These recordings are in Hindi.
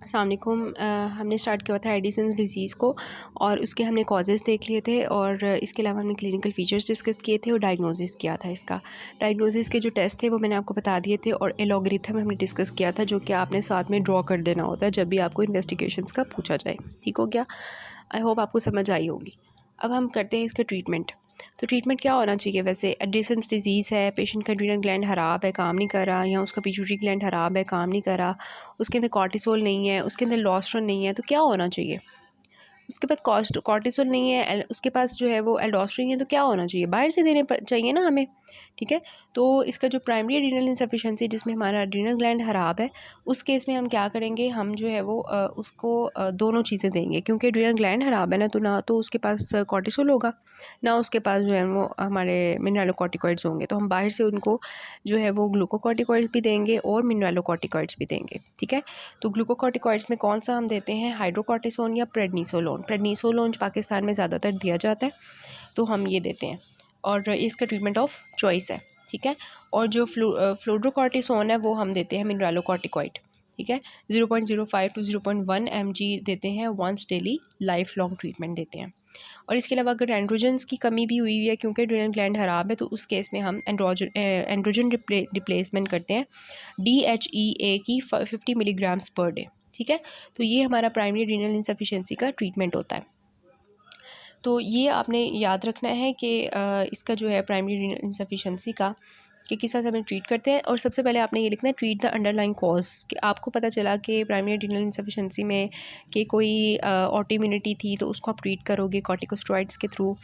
अस्सलाम वालेकुम। हमने स्टार्ट किया था एडिसन्स डिज़ीज़ को और उसके हमने कॉजेज़ देख लिए थे और इसके अलावा हमने क्लिनिकल फ़ीचर्स डिस्कस किए थे और डायग्नोसिस किया था इसका। डायग्नोसिस के जो टेस्ट थे वो मैंने आपको बता दिए थे और एलॉगरिथम हमने डिस्कस किया था, जो कि आपने साथ में ड्रॉ कर देना होता है जब भी आपको इन्वेस्टिगेशंस का पूछा जाए। ठीक हो गया? आई होप आपको समझ आई होगी। अब हम करते हैं इसका ट्रीटमेंट। तो ट्रीटमेंट क्या होना चाहिए? वैसे एडिसन्स डिज़ीज़ है, पेशेंट का एड्रीनल ग्लैंड ख़राब है, काम नहीं कर रहा, या उसका पिट्यूटरी ग्लैंड ख़राब है, काम नहीं कर रहा, उसके अंदर कॉर्टिसोल नहीं है, उसके अंदर लोस्टेरोन नहीं है, तो क्या होना चाहिए? उसके पास कॉर्टिसोल नहीं है, उसके पास जो है वो एल्डोस्टेरोन है, तो क्या होना चाहिए? बाहर से देने चाहिए ना हमें। ठीक है, तो इसका जो प्राइमरी एड्रीनल इंसफिशिएंसी, जिसमें हमारा एड्रीनल ग्लैंड ख़राब है, उस केस में हम क्या करेंगे, हम जो है वो उसको दोनों चीज़ें देंगे, क्योंकि एड्रीनल ग्लैंड ख़राब है ना तो उसके पास कॉर्टिसोल होगा, ना उसके पास जो है वो हमारे मिनरलोकॉर्टिकॉइड्स होंगे। तो हम बाहर से उनको जो है वो ग्लूकोकॉर्टिकॉइड्स भी देंगे और मिनरलोकॉर्टिकॉइड्स भी देंगे। ठीक है, तो ग्लूकोकॉर्टिकॉइड्स में कौन सा हम देते हैं? हाइड्रोकॉर्टिसोन या प्रेडनिसोलोन। प्रेडनिसोलोन पाकिस्तान में ज़्यादातर दिया जाता है, तो हम ये देते हैं और इसका ट्रीटमेंट ऑफ चॉइस है। ठीक है, और जो फ्लूड्रोकॉर्टिसोन है वो हम देते हैं मिनरलोकॉर्टिकॉइड। ठीक है, 0.05 टू 0.1 mg देते हैं once daily, life long treatment देते हैं। और इसके अलावा अगर एंड्रोजन्स की कमी भी हुई है, क्योंकि एड्रीनल ग्लैंड ख़राब है, तो उस केस में हम एंड्रोजन रिप्लेसमेंट करते हैं, DHEA की 50 मिलीग्राम्स पर डे। ठीक है, तो ये हमारा प्राइमरी एड्रीनल इंसफिशिएंसी का ट्रीटमेंट होता है। तो ये आपने याद रखना है कि इसका जो है प्राइमरी एड्रीनल इंसफिशिएंसी का कि किस तरह से हमें ट्रीट करते हैं। और सबसे पहले आपने ये लिखना है, ट्रीट द अंडरलाइंग कॉज। कि आपको पता चला कि प्राइमरी एड्रीनल इंसफिशिएंसी में कि कोई ऑटोइम्यूनिटी थी, तो उसको आप ट्रीट करोगे कॉर्टिकोस्टेरॉइड्स के थ्रू।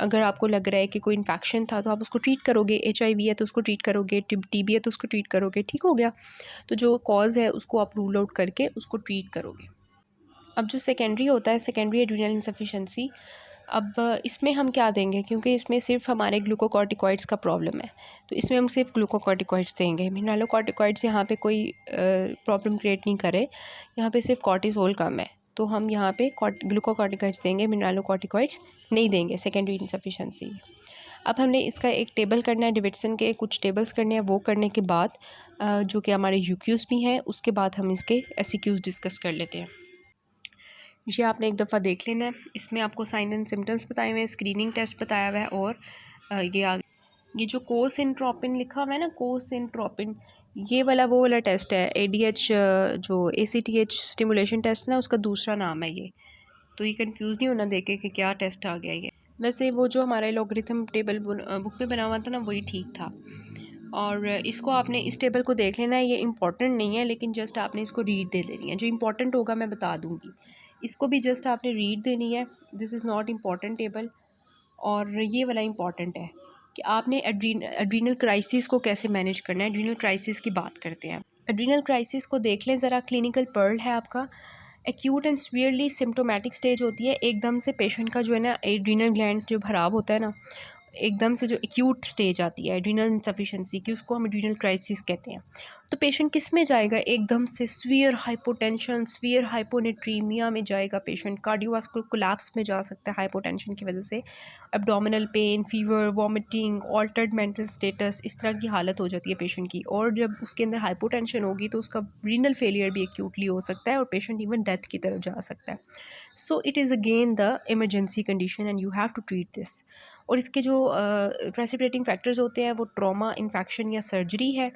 अगर आपको लग रहा है कि कोई इन्फेक्शन था, तो आप उसको ट्रीट करोगे। HIV है तो उसको ट्रीट करोगे, TB है तो उसको ट्रीट करोगे। ठीक हो गया? तो जो कॉज है उसको आप रूल आउट करके उसको ट्रीट करोगे। अब जो सेकेंडरी होता है, सेकेंडरी एड्रीनल इंसफिशिएंसी, अब इसमें हम क्या देंगे, क्योंकि इसमें सिर्फ हमारे ग्लूकोकॉर्टिकॉइड्स का प्रॉब्लम है, तो इसमें हम सिर्फ ग्लूकोकॉर्टिकॉइड्स देंगे। मिनरलोकॉर्टिकॉइड्स यहाँ पे कोई प्रॉब्लम क्रिएट नहीं करे, यहाँ पे सिर्फ कॉर्टिसोल कम है, तो हम यहाँ पे ग्लूकोकॉर्टिकॉइड्स देंगे, मिनरलोकॉर्टिकॉइड्स नहीं देंगे सेकेंडरी इंसफिशिएंसी। अब हमने इसका एक टेबल करना है, डेविडसन के कुछ टेबल्स करने हैं। वो करने के बाद जो कि हमारे UQs भी हैं, उसके बाद हम इसके SEQs डिस्कस कर लेते हैं। ये आपने एक दफ़ा देख लेना है। इसमें आपको साइन एंड सिम्टम्स बताए हुए हैं, स्क्रीनिंग टेस्ट बताया हुआ है, और ये जो कोसिनट्रोपिन लिखा हुआ है ना, कोसिनट्रोपिन, ये वाला वो वाला टेस्ट है। ADH जो ACTH स्टिमुलेशन टेस्ट है ना, उसका दूसरा नाम है ये। तो ये कंफ्यूज नहीं होना देखे कि क्या टेस्ट आ गया ये। वैसे वो जो हमारा लॉगरिथम टेबल बुक में बना हुआ था ना, वही ठीक था। और इसको आपने इस टेबल को देख लेना है। ये इंपॉर्टेंट नहीं है, लेकिन जस्ट आपने इसको रीड दे देनी है। जो इंपॉर्टेंट होगा मैं बता दूंगी, इसको भी जस्ट आपने रीड देनी है। This is not important table. और ये वाला इम्पॉर्टेंट है कि आपने एड्रीनल क्राइसिस को कैसे मैनेज करना है। एड्रीनल क्राइसिस की बात करते हैं। एड्रीनल क्राइसिस को देख लें ज़रा। क्लिनिकल पर्ल है आपका। Acute and severely symptomatic stage होती है। एकदम से पेशेंट का जो है ना एड्रीनल ग्लैंड जो ख़राब होता है ना, एकदम से जो एक्यूट स्टेज आती है एड्रीनल इंसफिशिएंसी की, उसको हम एड्रीनल क्राइसिस कहते हैं। तो पेशेंट किस में जाएगा? एकदम से स्वीयर हाइपोटेंशन, स्वीयर हाइपोनेट्रीमिया में जाएगा पेशेंट। कार्डियोवास्कुलर कोलैप्स में जा सकता है हाइपोटेंशन की वजह से। Abdominal pain, fever, vomiting, altered mental status, इस तरह की हालत हो जाती है पेशेंट की। और जब उसके अंदर हाइपोटेंशन होगी तो उसका रीनल फेलियर भी एक्यूटली हो सकता है और पेशेंट इवन डेथ की तरफ जा सकता है। So it is again the emergency condition and you have to treat this. और इसके जो प्रेसिपिटेटिंग फैक्टर्स होते हैं वो ट्रॉमा, इन्फेक्शन या सर्जरी है।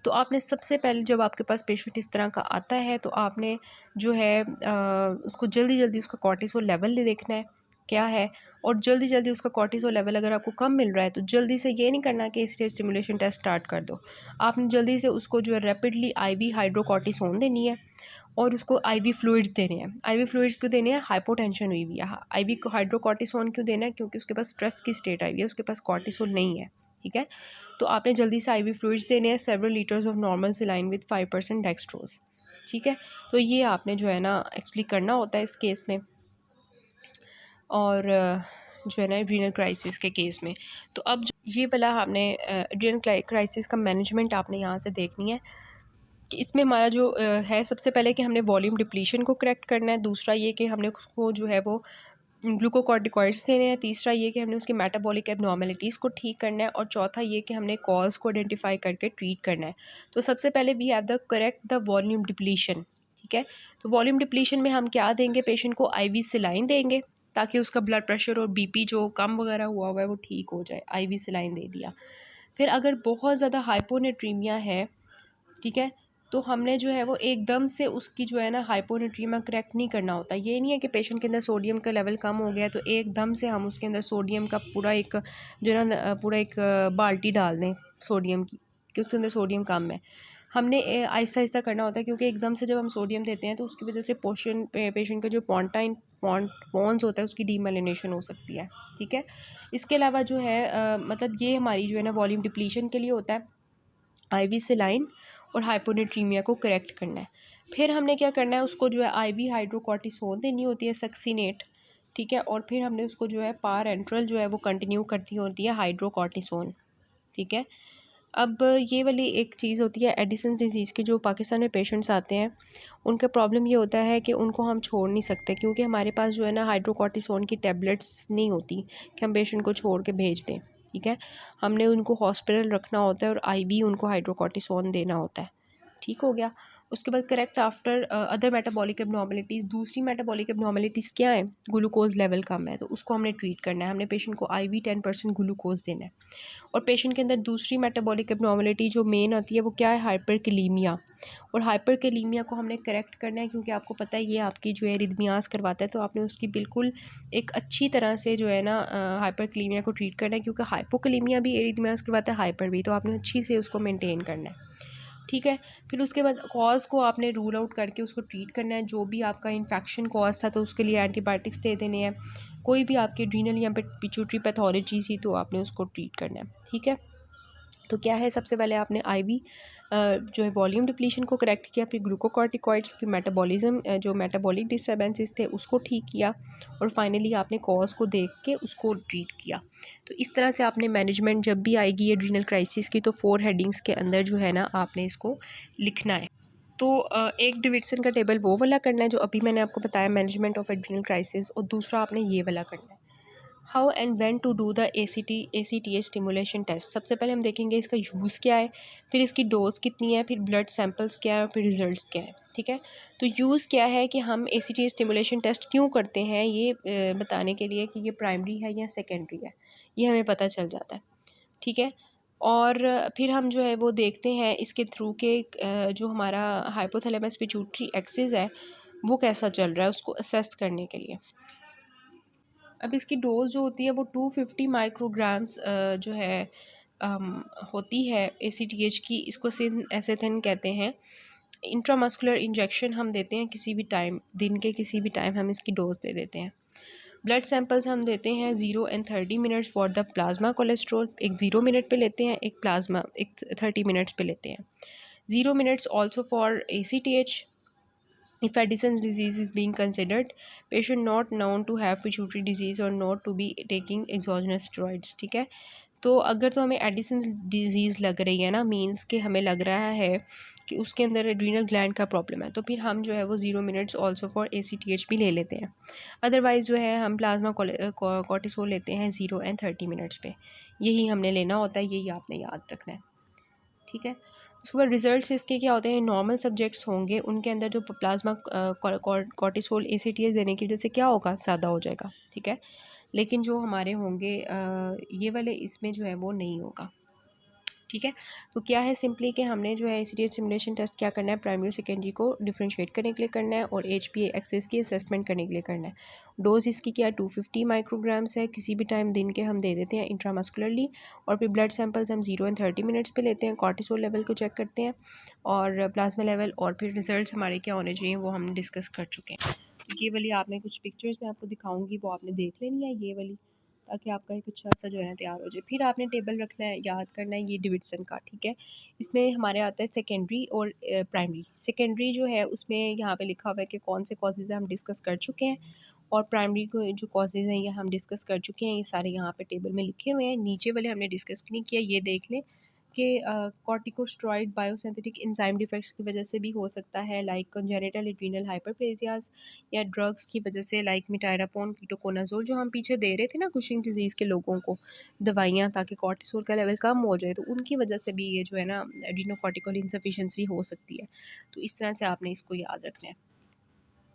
तो आपने सबसे पहले, जब आपके पास पेशेंट इस तरह का आता है, तो आपने जो है उसको जल्दी जल्दी उसका कॉर्टिसोल लेवल देखना है क्या है। और जल्दी जल्दी उसका कॉर्टिसोल लेवल अगर आपको कम मिल रहा है, तो जल्दी से ये नहीं करना कि इसलिए स्टिमुलेशन टेस्ट स्टार्ट कर दो। आपने जल्दी से उसको जो है रैपिडली IV हाइड्रोकॉर्टिसोन देनी है और उसको IV फ्लूइड्स देने हैं। IV फ्लूइड्स क्यों देने हैं? हाइपोटेंशन हुई हुई है। IV हाइड्रोकॉर्टिसोन क्यों देना है? क्योंकि उसके पास स्ट्रेस की स्टेट आई हुई है, उसके पास कॉर्टिसोल नहीं है। ठीक है, तो आपने जल्दी से IV फ्लूइड्स देने हैं, several litres of normal saline with 5% dextrose. ठीक है, तो ये आपने जो है ना एक्चुअली करना होता है इस केस में। और जो है ना एड्रीनल क्राइसिस के केस में, तो अब ये वाला आपने एड्रीनल क्राइसिस का मैनेजमेंट आपने यहाँ से देखनी है कि इसमें हमारा जो है, सबसे पहले कि हमने वॉल्यूम डिप्लीशन को करेक्ट करना है। दूसरा ये कि हमने उसको जो है वो ग्लूकोकॉर्टिकॉइड्स देने हैं। तीसरा ये कि हमने उसके मेटाबॉलिक एबनॉर्मेलिटीज़ को ठीक करना है। और चौथा ये कि हमने कॉज को आइडेंटिफाई करके ट्रीट करना है। तो सबसे पहले we have the correct the volume depletion. ठीक है। तो वॉल्यूम डिप्लीशन में हम क्या देंगे, पेशेंट को आईवी सेलाइन देंगे ताकि उसका ब्लड प्रेशर और बीपी जो कम वगैरह हुआ है वो ठीक हो जाए, आईवी सेलाइन दे दिया। फिर अगर बहुत ज़्यादा हाइपोनेट्रीमिया है, ठीक है, तो हमने जो है वो एकदम से उसकी जो है ना हाइपोनेट्रीमिया करेक्ट नहीं करना होता। ये नहीं है कि पेशेंट के अंदर सोडियम का लेवल कम हो गया तो एकदम से हम उसके अंदर सोडियम का पूरा एक जो है ना पूरा एक बाल्टी डाल दें सोडियम की, कि उसके अंदर सोडियम कम है। हमने आहिस्ता आहिस्ता करना होता है, क्योंकि एकदम से जब हम सोडियम देते हैं तो उसकी वजह से पेशेंट का जो पॉन्स होता है उसकी डीमेलिनेशन हो सकती है, ठीक है। इसके अलावा जो है मतलब ये हमारी जो है ना वॉल्यूम डिप्लीशन के लिए होता है, आईवी सेलाइन और हाइपोनेट्रीमिया को करेक्ट करना है। फिर हमने क्या करना है, उसको जो है आईवी हाइड्रोकॉर्टिसोन देनी होती है, सक्सीनेट, ठीक है। और फिर हमने उसको जो है पार एंट्रल जो है वो कंटिन्यू करती होती है हाइड्रोकॉर्टिसोन, ठीक है। अब ये वाली एक चीज़ होती है एडिसन डिज़ीज़ के, जो पाकिस्तान में पेशेंट्स आते हैं उनका प्रॉब्लम ये होता है कि उनको हम छोड़ नहीं सकते, क्योंकि हमारे पास जो है ना हाइड्रोकॉर्टिसोन की टेबलेट्स नहीं होती कि हम पेशेंट को छोड़ के भेज दें, ठीक है। हमने उनको हॉस्पिटल रखना होता है और आईवी उनको हाइड्रोकॉर्टिसोन देना होता है, ठीक हो गया। उसके बाद correct after other metabolic abnormalities, दूसरी मेटाबॉलिक एबनॉर्मलिटीज़ क्या है, ग्लूकोज लेवल कम है तो उसको हमने ट्रीट करना है, हमने पेशेंट को आईवी 10% ग्लूकोज देना है। और पेशेंट के अंदर दूसरी मेटाबॉलिक एबनॉर्मलिटी जो मेन आती है वो क्या है, हाइपरकैलीमिया। और हाइपरकैलीमिया को हमने करेक्ट करना है, क्योंकि आपको पता है ये आपकी जो है रिदमियास करवाता है, तो आपने उसकी बिल्कुल एक अच्छी तरह से जो है ना हाइपरकैलीमिया को ट्रीट करना है, क्योंकि हाइपोकैलीमिया भी रिदमियास करवाता है, हाइपर भी, तो आपने अच्छी से उसको मेनटेन करना है, ठीक है। फिर उसके बाद कॉज को आपने रूल आउट करके उसको ट्रीट करना है, जो भी आपका इन्फेक्शन कॉज था तो उसके लिए एंटीबायोटिक्स दे देने हैं, कोई भी आपकी ड्रीनल या पिट्यूटरी पैथोलॉजी थी तो आपने उसको ट्रीट करना है, ठीक है। तो क्या है, सबसे पहले आपने आईवी जो है वॉल्यूम डिप्लीशन को करेक्ट किया, फिर ग्लूकोकॉर्टिकॉइड्स, फिर मेटाबॉलिज्म जो मेटाबॉलिक डिस्टर्बेंसेस थे उसको ठीक किया, और फाइनली आपने कॉज को देख के उसको ट्रीट किया। तो इस तरह से आपने मैनेजमेंट जब भी आएगी एड्रीनल क्राइसिस की तो 4 हेडिंग्स के अंदर जो है ना आपने इसको लिखना है। तो एक डेविडसन का टेबल वो वाला करना है जो अभी मैंने आपको बताया, मैनेजमेंट ऑफ एड्रीनल क्राइसिस, और दूसरा आपने ये वाला करना है, how and when to do the ACTH stimulation test. सबसे पहले हम देखेंगे इसका यूज़ क्या है, फिर इसकी डोज कितनी है, फिर ब्लड सैंपल्स क्या है, और फिर रिजल्ट्स क्या है, ठीक है। तो यूज़ क्या है कि हम ACTH स्टिमुलेशन टेस्ट क्यों करते हैं, ये बताने के लिए कि ये प्राइमरी है या सेकेंडरी है, ये हमें पता चल जाता है, ठीक है। और फिर हम जो है वो देखते हैं इसके थ्रू के जो हमारा हाइपोथैलेमस पिट्यूटरी एक्सिस है वो कैसा चल रहा है, उसको असेस करने के लिए। अब इसकी डोज़ जो होती है वो 250 माइक्रोग्राम्स जो है होती है ACTH की, इसको सिन एसेथिन कहते हैं। इंट्रामस्कुलर इंजेक्शन हम देते हैं किसी भी टाइम, दिन के किसी भी टाइम हम इसकी डोज दे देते हैं। ब्लड सैंपल्स हम देते हैं 0 and 30 minutes for the plasma cholesterol, एक 0 मिनट पे लेते हैं, एक प्लाज्मा एक 30 मिनट्स पे लेते हैं। 0 minutes also for ACTH। If Addison's disease is being considered, patient not known to have pituitary disease or not to be taking exogenous steroids, ठीक है। तो अगर तो हमें एडिसन्स डिजीज़ लग रही है ना, मीन्स कि हमें लग रहा है कि उसके अंदर एड्रीनल ग्लैंड का प्रॉब्लम है, तो फिर हम जो है वो 0 मिनट्स ऑल्सो फॉर ACTH भी ले लेते हैं। अदरवाइज़ जो है हम प्लाज्मा कॉर्टिसोल लेते हैं 0 एंड 30 मिनट्स पे, यही हमने लेना होता है, यही आपने याद रखना है, ठीक है। उसके बाद रिजल्ट्स इसके क्या होते हैं, नॉर्मल सब्जेक्ट्स होंगे उनके अंदर जो प्लाज्मा कॉर्टिसोल ACTH देने की वजह से क्या होगा, ज़्यादा हो जाएगा, ठीक है। लेकिन जो हमारे होंगे ये वाले, इसमें जो है वो नहीं होगा, ठीक है। तो क्या है, सिंपली कि हमने जो है ACTH सिमुलेशन टेस्ट क्या करना है, प्राइमरी सेकेंडरी को डिफ्रेंशिएट करने के लिए करना है और HPA एक्सेस की असेसमेंट करने के लिए करना है। डोज इसकी क्या 250 माइक्रोग्राम्स है, किसी भी टाइम दिन के हम दे देते हैं इंट्रामस्कुलरली, और फिर ब्लड सैंपल्स हम 0 एंड 30 मिनट्स पे लेते हैं, कॉर्टिसोल लेवल को चेक करते हैं और प्लाज्मा लेवल, और फिर रिजल्ट्स हमारे क्या होने चाहिए वो हम डिस्कस कर चुके हैं। ये वाली आपने कुछ पिक्चर्स में आपको दिखाऊंगी, वो आपने देख लेनी है ये वाली, ताकि आपका एक अच्छा सा जो है ना तैयार हो जाए। फिर आपने टेबल रखना है, याद करना है ये डेविडसन का, ठीक है। इसमें हमारे आता है सेकेंडरी और प्राइमरी। सेकेंडरी जो है उसमें यहाँ पे लिखा हुआ है कि कौन से कॉजेज़ हम डिस्कस कर चुके हैं, और प्राइमरी को जो कॉजेज़ हैं ये हम डिस्कस कर चुके हैं, ये सारे यहाँ पे टेबल में लिखे हुए हैं। नीचे वाले हमने डिस्कस नहीं किया, ये देख लें, कि कॉर्टिकोस्टेरॉइड बायोसिंथेटिक एंजाइम डिफेक्ट्स की वजह से भी हो सकता है, लाइक कंजेनिटल एड्रीनल हाइपरप्लेजियाज, या ड्रग्स की वजह से लाइक मिटाइरापोन कीटोकोनाजोल जो हम पीछे दे रहे थे ना कुशिंग डिजीज़ के लोगों को दवाइयाँ, ताकि कॉर्टिसोल का लेवल कम हो जाए, तो उनकी वजह से भी ये जो है ना एडिनोकॉर्टिकल इंसफिशिएंसी हो सकती है। तो इस तरह से आपने इसको याद रखना है।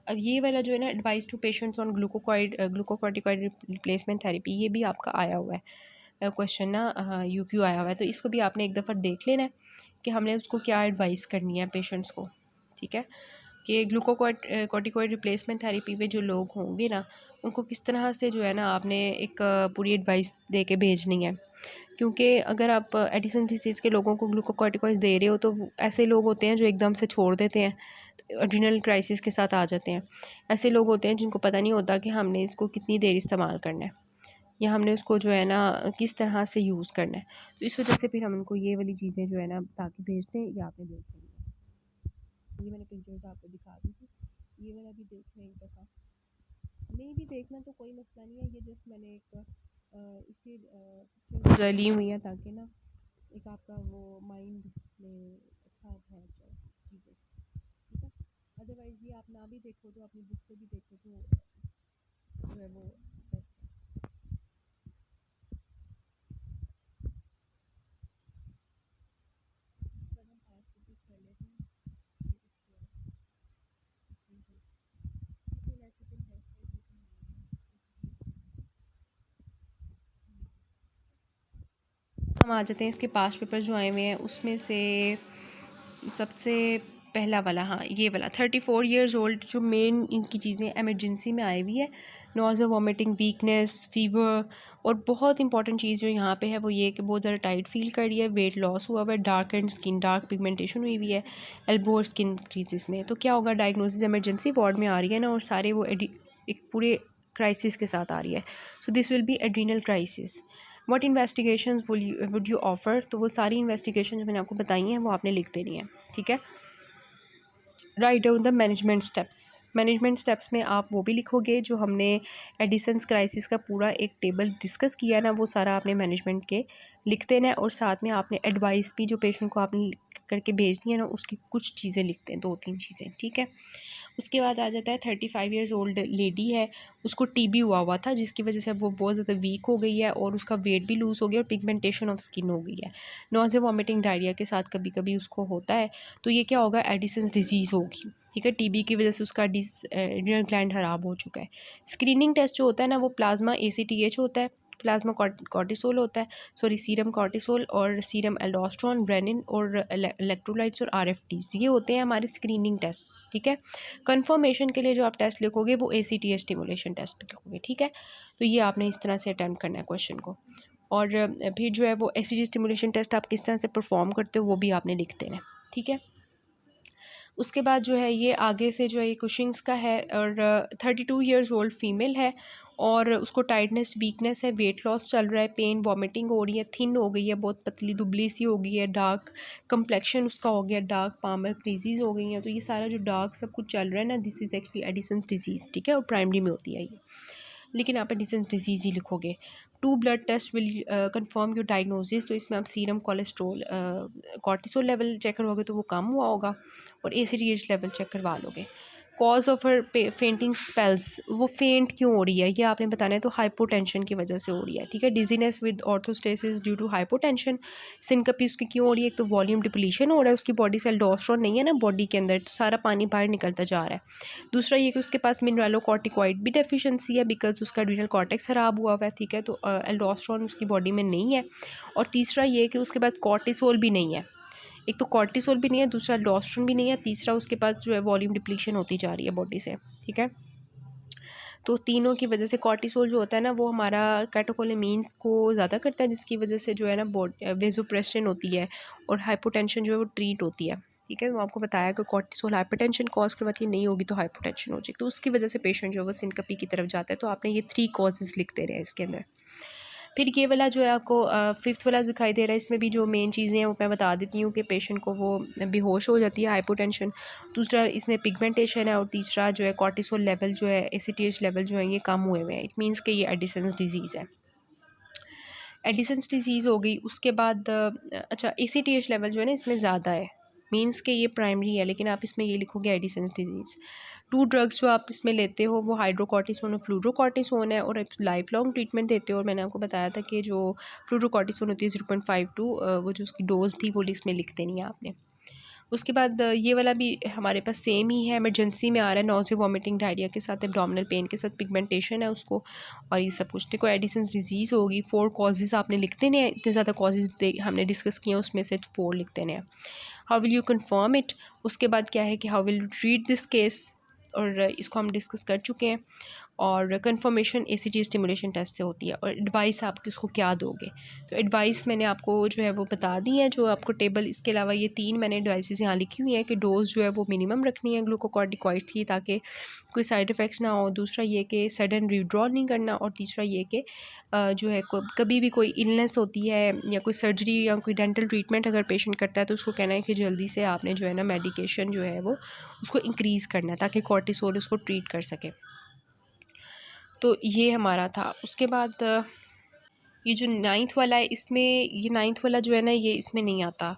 अब ये वाला जो है ना advice to patients on glucocorticoid replacement therapy, ये भी आपका आया हुआ है क्वेश्चन ना, यूक्यू आया हुआ है, तो इसको भी आपने एक दफ़ा देख लेना है कि हमने उसको क्या एडवाइस करनी है पेशेंट्स को। ठीक है, कि ग्लूकोकॉर्टिकॉइड रिप्लेसमेंट थेरेपी पे जो लोग होंगे ना, उनको किस तरह से जो है ना आपने एक पूरी एडवाइस दे के भेजनी है। क्योंकि अगर आप एडिसन डिसीज़ के लोगों को ग्लूकोकॉर्टिकॉइड्स दे रहे हो, तो ऐसे लोग होते हैं जो एकदम से छोड़ देते हैं, एड्रिनल क्राइसिस के साथ आ जाते हैं। ऐसे लोग होते हैं जिनको पता नहीं होता कि हमने इसको कितनी देर इस्तेमाल करना है, या हमने उसको जो है ना किस तरह से यूज़ करना है। तो इस वजह से फिर हम उनको ये वाली चीज़ें जो है ना ताकि भेज दें, या आपने देख लेंगे। ये मैंने पिक्चर्स आपको दिखा दी थी, ये वाला भी देख लें एक दफ़ा। नहीं भी देखना तो कोई मसला नहीं है, ये जस्ट मैंने एक इसकी पिक्चर्स ली हुई है ताकि ना एक आपका वो माइंड में अच्छा ठहर जाए चीज़ें। ठीक है, अदरवाइज़ ये आप ना भी देखो तो अपनी बुक से भी देखो तो जो है वो बेस्ट है। पर हम आज तो कुछ कर लेते हैं, ये इसको वैसे तो टेस्ट है, हम आ जाते हैं इसके पास्ट पेपर जो आए हुए हैं उसमें से सबसे पहला वाला, हाँ ये वाला 34 ईयर्स ओल्ड, जो मेन इनकी चीज़ें एमरजेंसी में आई हुई है, नॉज़िया, वॉमिटिंग, वीकनेस, फीवर, और बहुत इंपॉर्टेंट चीज़ जो यहाँ पे है वो ये कि बहुत ज़्यादा टाइट फील कर रही है, वेट लॉस हुआ हुआ है, dark and skin, dark pigmentation हुई हुई है एल्बो और स्किन क्रीजेस में। तो क्या होगा, डायग्नोसिस एमरजेंसी वार्ड में आ रही है ना, और सारे वो एक पूरे क्राइसिस के साथ आ रही है। So this will be adrenal crisis. What investigation would you offer, तो वो सारी इन्वेस्टिगेशन जो मैंने आपको बताई हैं वो आपने लिख देनी है। ठीक है, write down the management steps. Management steps में आप वो भी लिखोगे जो हमने एडिसन्स क्राइसिस का पूरा एक टेबल डिस्कस किया ना, वो सारा आपने मैनेजमेंट के लिख देना है, और साथ में आपने एडवाइस भी जो पेशेंट को आपने करके भेजनी है ना, उसकी कुछ चीज़ें लिखते हैं, 2-3 चीज़ें। ठीक है, उसके बाद आ जाता है 35 ईयर्स ओल्ड लेडी है, उसको टीबी हुआ हुआ था जिसकी वजह से वो बहुत ज़्यादा वीक हो गई है, और उसका वेट भी लूज़ हो गया और पिगमेंटेशन ऑफ स्किन हो गई है, नॉज़िया, वॉमिटिंग, डायरिया के साथ कभी कभी उसको होता है। तो ये क्या होगा, एडिसन्स डिजीज़ होगी। ठीक है, टीबी की वजह से उसका एड्रिनल ग्लैंड ख़राब हो चुका है। स्क्रीनिंग टेस्ट जो होता है ना, वो प्लाज्मा ACTH होता है, प्लाज्मा कॉर्टिसोल होता है, सॉरी सीरम कॉर्टिसोल और सीरम एल्डोस्टेरोन, ब्रेनिन और इलेक्ट्रोलाइट्स और RFTs, ये होते हैं हमारे स्क्रीनिंग टेस्ट। ठीक है, कंफर्मेशन के लिए जो आप टेस्ट लिखोगे वो ACTH स्टिमुलेशन टेस्ट लिखोगे। ठीक है, तो ये आपने इस तरह से अटैम्प्ट करना है क्वेश्चन को, और फिर जो है वो ACTH स्टिमुलेशन टेस्ट आप किस तरह से परफॉर्म करते हो वो भी आपने लिख देना है। ठीक है, उसके बाद जो है ये आगे से जो है ये कुशिंग्स का है, और 32 ईयर्स ओल्ड फीमेल है, और उसको टाइटनेस, वीकनेस है, वेट लॉस चल रहा है, पेन, वॉमिटिंग हो रही है, थिन हो गई है, बहुत पतली दुबली सी हो गई है, डार्क कंप्लेक्शन उसका हो गया, डार्क पामर क्रीजेज हो गई हैं। तो ये सारा जो डार्क सब कुछ चल रहा है ना, this is actually Edison's disease. ठीक है, और प्राइमरी में होती है ये, लेकिन आप एडिसन्स डिजीज़ ही लिखोगे। 2 blood test will confirm your diagnosis, तो इसमें आप serum cholesterol, cortisol level check करोगे तो वो कम हुआ होगा, और ACTH लेवल चेक करवा लोगे। Cause of her fainting spells, वो फेंट क्यों हो रही है ये आपने बताना है, तो हाइपोटेंशन की वजह से हो रही है। ठीक है, dizziness with orthostasis due to hypotension, syncope उसकी क्यों हो रही है, एक तो वॉल्यूम डिप्लीशन हो रहा है, उसकी बॉडी से एल्डोस्टेरोन नहीं है ना बॉडी के अंदर, तो सारा पानी बाहर निकलता जा रहा है। दूसरा ये कि उसके पास मिनरलोकॉर्टिकॉइड भी डेफिशिएंसी है, बिकॉज उसका एड्रिनल कॉर्टेक्स ख़राब हुआ हुआ है। ठीक है, तो एल्डोस्टेरोन उसकी बॉडी में नहीं है। और तीसरा ये कि उसके बाद कॉर्टिसोल भी नहीं है, एक तो कॉर्टिसोल भी नहीं है, दूसरा एल्डोस्टेरोन भी नहीं है, तीसरा उसके पास जो है वॉल्यूम डिप्लीशन होती जा रही है बॉडी से। ठीक है, तो तीनों की वजह से कॉर्टिसोल जो होता है ना वो हमारा कैटेकोलेमीन्स को ज़्यादा करता है, जिसकी वजह से जो है ना वेसोप्रेशन होती है, और हाइपोटेंशन जो है वो ट्रीट होती है। ठीक है, वो आपको बताया कि कॉर्टिसोल हाइपरटेंशन कॉज करवाती है, नहीं होगी तो हाइपोटेंशन हो जाएगी, तो उसकी वजह से पेशेंट जो है वो सिनकपी की तरफ जाता है। तो आपने ये 3 कॉजेज़ लिखते रहे इसके अंदर। फिर ये वाला जो है आपको 5th वाला दिखाई दे रहा है, इसमें भी जो मेन चीज़ें हैं वो मैं बता देती हूँ कि पेशेंट को वो बेहोश हो जाती है, हाइपोटेंशन, दूसरा इसमें पिगमेंटेशन है, और तीसरा जो है कॉर्टिसोल लेवल जो है, ACTH लेवल जो है ये कम हुए हुए हैं, इट मीन्स कि ये एडिसन्स डिजीज़ है। एडिसन्स डिजीज़ हो गई। उसके बाद अच्छा ACTH लेवल जो है ना इसमें ज़्यादा है, मींस के ये प्राइमरी है, लेकिन आप इसमें ये लिखोगे एडिसन्स डिजीज़। 2 ड्रग्स जो आप इसमें लेते हो वो हाइड्रोकॉर्टिसोन और फ्लूरोकॉर्टिसोन है, और एक लाइफ लॉन्ग ट्रीटमेंट देते हो। और मैंने आपको बताया था कि जो फ्लूरोकॉर्टिसोन होती है 0.52 वो जो उसकी डोज थी वो इसमें लिख देनी है आपने। उसके बाद ये वाला भी हमारे पास सेम ही है, इमरजेंसी में आ रहा है, नॉज़िया वॉमिटिंग डायरिया के साथ, एब्डोमिनल पेन के साथ, पिगमेंटेशन है उसको, और ये सब कुछ। देखो एडिसन्स डिजीज़ होगी, 4 कॉजेज़ आपने लिख देने हैं। इतने ज़्यादा कॉजेज़ हमने डिस्कस किए हैं, उसमें से 4 लिख देने हैं। How will you confirm it, उसके बाद क्या है कि how will you treat this case, और इसको हम डिस्कस कर चुके हैं। और कंफर्मेशन ACT स्टिमुलेशन टेस्ट से होती है। और एडवाइस आप किसको क्या दोगे, तो एडवाइस मैंने आपको जो है वो बता दी है, जो आपको टेबल। इसके अलावा ये 3 मैंने एडवाइसेस यहाँ लिखी हुई हैं कि डोज़ जो है वो मिनिमम रखनी है ग्लूकोकॉर्टिकॉइड्स की, ताकि कोई साइड इफ़ेक्ट्स ना हो। दूसरा ये कि सडन विड्रॉल नहीं करना। और तीसरा ये कि जो है कभी भी कोई इलनेस होती है या कोई सर्जरी या कोई डेंटल ट्रीटमेंट अगर पेशेंट करता है तो उसको कहना है कि जल्दी से आपने जो है ना मेडिकेशन जो है वो उसको इंक्रीज़ करना है, ताकि कॉर्टिसोल उसको ट्रीट कर सके। तो ये हमारा था। उसके बाद ये जो 9th वाला है, इसमें ये 9th वाला जो है ना ये इसमें नहीं आता,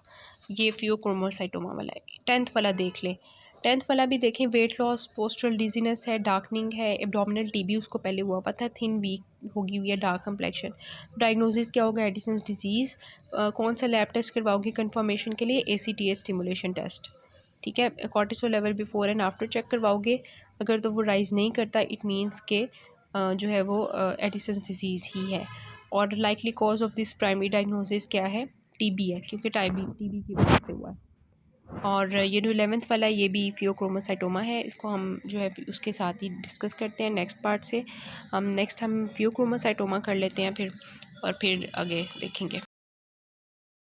ये फियोक्रोमोसाइटोमा वाला है। 10th वाला देख लें। 10th वाला भी देखें, वेट लॉस, पोस्टरल डिजीनेस है, डार्कनिंग है, एब्डोमिनल TB उसको पहले हुआ पता है, थिन वीक होगी हुई है, डार्क कंप्लेक्शन। डायग्नोसिस क्या होगा, एडिसन्स डिजीज़। कौन सा लैब टेस्ट करवाओगे कन्फर्मेशन के लिए, ACTH स्टिमुलेशन टेस्ट, ठीक है। Cortisol level before and after check करवाओगे। अगर तो वो राइज़ नहीं करता, इट मीन्स के जो है वो एडिसन्स डिजीज़ ही है। और likely cause of this primary diagnosis क्या है, TB है, क्योंकि TB की वजह से हुआ है। और ये जो 11th वाला है ये भी फियोक्रोमोसाइटोमा है, इसको हम जो है उसके साथ ही डिस्कस करते हैं नेक्स्ट पार्ट से। हम फियोक्रोमोसाइटोमा कर लेते हैं फिर, और फिर आगे देखेंगे।